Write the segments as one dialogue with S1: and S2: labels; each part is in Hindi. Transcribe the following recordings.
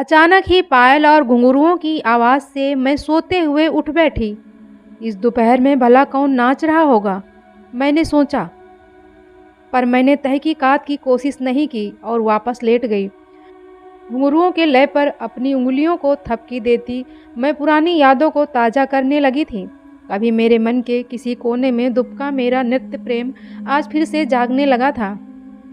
S1: अचानक ही पायल और घुंघरुओं की आवाज़ से मैं सोते हुए उठ बैठी। इस दोपहर में भला कौन नाच रहा होगा, मैंने सोचा, पर मैंने तहकीकात की कोशिश नहीं की और वापस लेट गई। घुंघरुओं के लय पर अपनी उंगलियों को थपकी देती मैं पुरानी यादों को ताज़ा करने लगी थी। कभी मेरे मन के किसी कोने में दुबका मेरा नृत्य प्रेम आज फिर से जागने लगा था।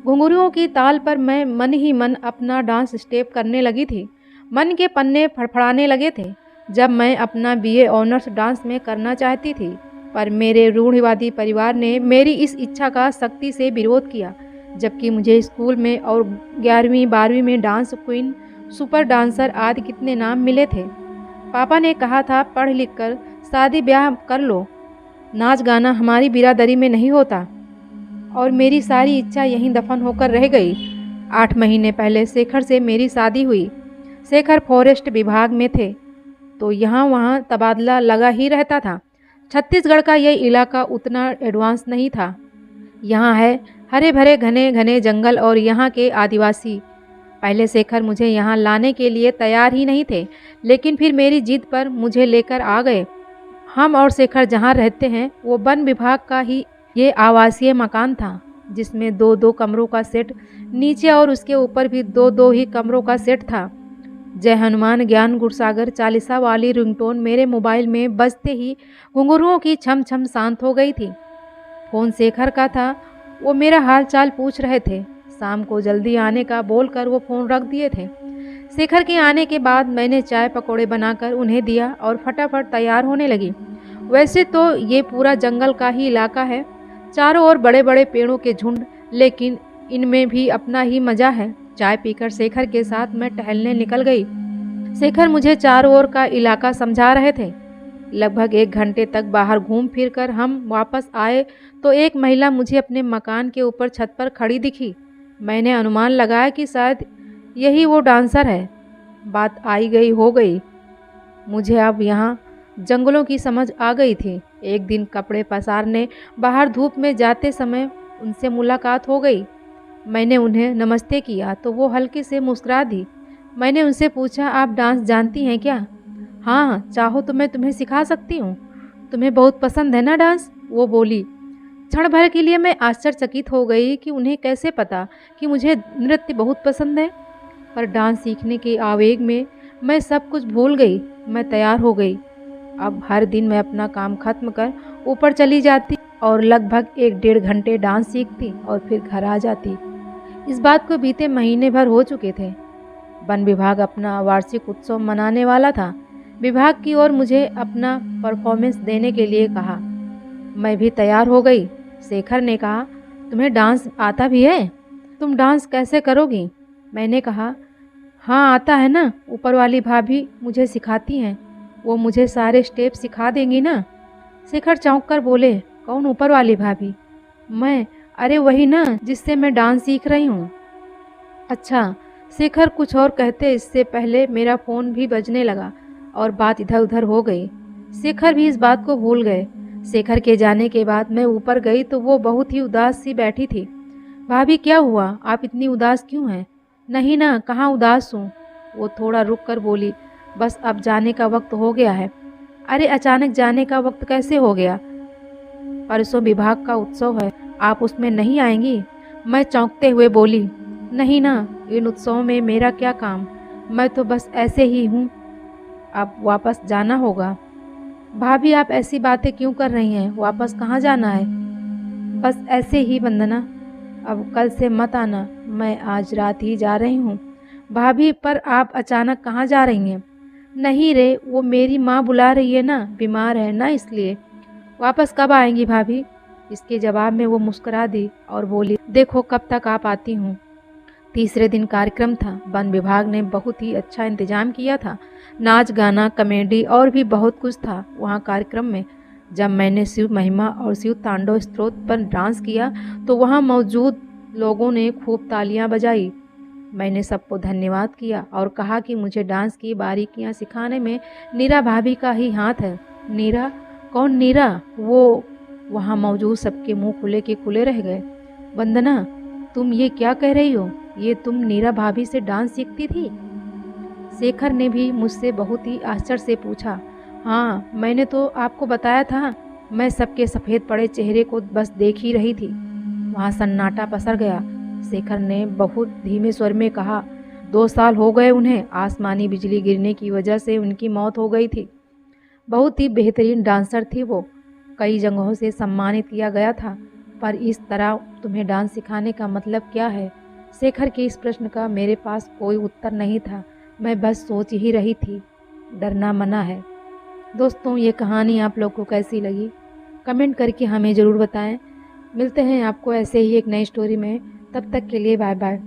S1: घुंघरुओं की ताल पर मैं मन ही मन अपना डांस स्टेप करने लगी थी। मन के पन्ने फड़फड़ाने लगे थे जब मैं अपना बीए ऑनर्स डांस में करना चाहती थी, पर मेरे रूढ़िवादी परिवार ने मेरी इस इच्छा का सख्ती से विरोध किया। जबकि मुझे स्कूल में और 11वीं 12वीं में डांस क्वीन, सुपर डांसर आदि कितने नाम मिले थे। पापा ने कहा था पढ़ लिख कर शादी ब्याह कर लो, नाच गाना हमारी बिरादरी में नहीं होता, और मेरी सारी इच्छा यहीं दफन होकर रह गई। 8 महीने पहले शेखर से मेरी शादी हुई। शेखर फॉरेस्ट विभाग में थे, तो यहाँ वहाँ तबादला लगा ही रहता था। छत्तीसगढ़ का यह इलाका उतना एडवांस नहीं था। यहाँ है हरे भरे घने घने जंगल और यहाँ के आदिवासी। पहले शेखर मुझे यहाँ लाने के लिए तैयार ही नहीं थे, लेकिन फिर मेरी जिद पर मुझे लेकर आ गए। हम और शेखर जहाँ रहते हैं वो वन विभाग का ही ये आवासीय मकान था, जिसमें 2-2 कमरों का सेट, नीचे और उसके ऊपर भी 2-2 ही कमरों का सेट था। जय हनुमान ज्ञान गुरसागर चालीसा वाली रिंगटोन मेरे मोबाइल में बजते ही घुंघरुओं की छम छम शांत हो गई थी। फ़ोन शेखर का था। वो मेरा हाल चाल पूछ रहे थे। शाम को जल्दी आने का बोलकर वो फ़ोन रख दिए थे। शेखर के आने के बाद मैंने चाय पकौड़े बनाकर उन्हें दिया और फटाफट तैयार होने लगी। वैसे तो ये पूरा जंगल का ही इलाका है, चारों ओर बड़े बड़े पेड़ों के झुंड, लेकिन इनमें भी अपना ही मज़ा है। चाय पीकर शेखर के साथ मैं टहलने निकल गई। शेखर मुझे चारों ओर का इलाका समझा रहे थे। लगभग 1 घंटे तक बाहर घूम फिर कर हम वापस आए तो एक महिला मुझे अपने मकान के ऊपर छत पर खड़ी दिखी। मैंने अनुमान लगाया कि शायद यही वो डांसर है। बात आई गई हो गई। मुझे अब यहाँ जंगलों की समझ आ गई थी। एक दिन कपड़े पसारने बाहर धूप में जाते समय उनसे मुलाकात हो गई। मैंने उन्हें नमस्ते किया तो वो हल्के से मुस्कुरा दी। मैंने उनसे पूछा, आप डांस जानती हैं क्या? हाँ, चाहो तो मैं तुम्हें सिखा सकती हूँ। तुम्हें बहुत पसंद है ना डांस? वो बोली। क्षण भर के लिए मैं आश्चर्यचकित हो गई कि उन्हें कैसे पता कि मुझे नृत्य बहुत पसंद है, पर डांस सीखने के आवेग में मैं सब कुछ भूल गई। मैं तैयार हो गई। अब हर दिन मैं अपना काम खत्म कर ऊपर चली जाती और लगभग 1-1.5 घंटे डांस सीखती और फिर घर आ जाती। इस बात को बीते महीने भर हो चुके थे। वन विभाग अपना वार्षिक उत्सव मनाने वाला था। विभाग की ओर मुझे अपना परफॉर्मेंस देने के लिए कहा। मैं भी तैयार हो गई। शेखर ने कहा, तुम्हें डांस आता भी है? तुम डांस कैसे करोगी? मैंने कहा, हाँ आता है ना, ऊपर वाली भाभी मुझे सिखाती हैं। वो मुझे सारे स्टेप सिखा देंगी ना? शेखर चौंक कर बोले, कौन ऊपर वाली भाभी? मैं, अरे वही ना जिससे मैं डांस सीख रही हूँ। अच्छा, शेखर कुछ और कहते इससे पहले मेरा फ़ोन भी बजने लगा और बात इधर उधर हो गई। शेखर भी इस बात को भूल गए। शेखर के जाने के बाद मैं ऊपर गई तो वो बहुत ही उदास सी बैठी थी। भाभी क्या हुआ, आप इतनी उदास क्यों हैं? नहीं ना, कहाँ उदास हूँ। वो थोड़ा रुक कर बोली, बस अब जाने का वक्त हो गया है। अरे अचानक जाने का वक्त कैसे हो गया? परसों विभाग का उत्सव है, आप उसमें नहीं आएंगी? मैं चौंकते हुए बोली, नहीं ना, इन उत्सवों में मेरा क्या काम, मैं तो बस ऐसे ही हूँ। अब वापस जाना होगा। भाभी आप ऐसी बातें क्यों कर रही हैं? वापस कहाँ जाना है? बस ऐसे ही वंदना, अब कल से मत आना, मैं आज रात ही जा रही हूँ। भाभी पर आप अचानक कहाँ जा रही हैं? नहीं रे, वो मेरी माँ बुला रही है ना, बीमार है ना इसलिए। वापस कब आएंगी भाभी? इसके जवाब में वो मुस्कुरा दी और बोली, देखो कब तक आप आती हूँ। तीसरे दिन कार्यक्रम था। वन विभाग ने बहुत ही अच्छा इंतजाम किया था। नाच गाना, कॉमेडी और भी बहुत कुछ था वहाँ कार्यक्रम में। जब मैंने शिव महिमा और शिव तांडव स्तोत्र पर डांस किया तो वहाँ मौजूद लोगों ने खूब तालियां बजाई। मैंने सबको धन्यवाद किया और कहा कि मुझे डांस की बारीकियां सिखाने में नीरा भाभी का ही हाथ है। नीरा? कौन नीरा? वो वहाँ मौजूद सबके मुंह खुले के खुले रह गए। वंदना, तुम ये क्या कह रही हो? ये तुम नीरा भाभी से डांस सीखती थी? शेखर ने भी मुझसे बहुत ही आश्चर्य से पूछा। हाँ, मैंने तो आपको बताया था, मैं सबके सफ़ेद पड़े चेहरे को बस देख ही रही थी। वहाँ सन्नाटा पसर गया। शेखर ने बहुत धीमे स्वर में कहा, 2 साल हो गए उन्हें, आसमानी बिजली गिरने की वजह से उनकी मौत हो गई थी। बहुत ही बेहतरीन डांसर थी वो, कई जगहों से सम्मानित किया गया था, पर इस तरह तुम्हें डांस सिखाने का मतलब क्या है? शेखर के इस प्रश्न का मेरे पास कोई उत्तर नहीं था, मैं बस सोच ही रही थी। डरना मना है। दोस्तों, ये कहानी आप लोग को कैसी लगी? कमेंट करके हमें ज़रूर बताएं। मिलते हैं आपको ऐसे ही एक नई स्टोरी में, तब तक के लिए बाय बाय।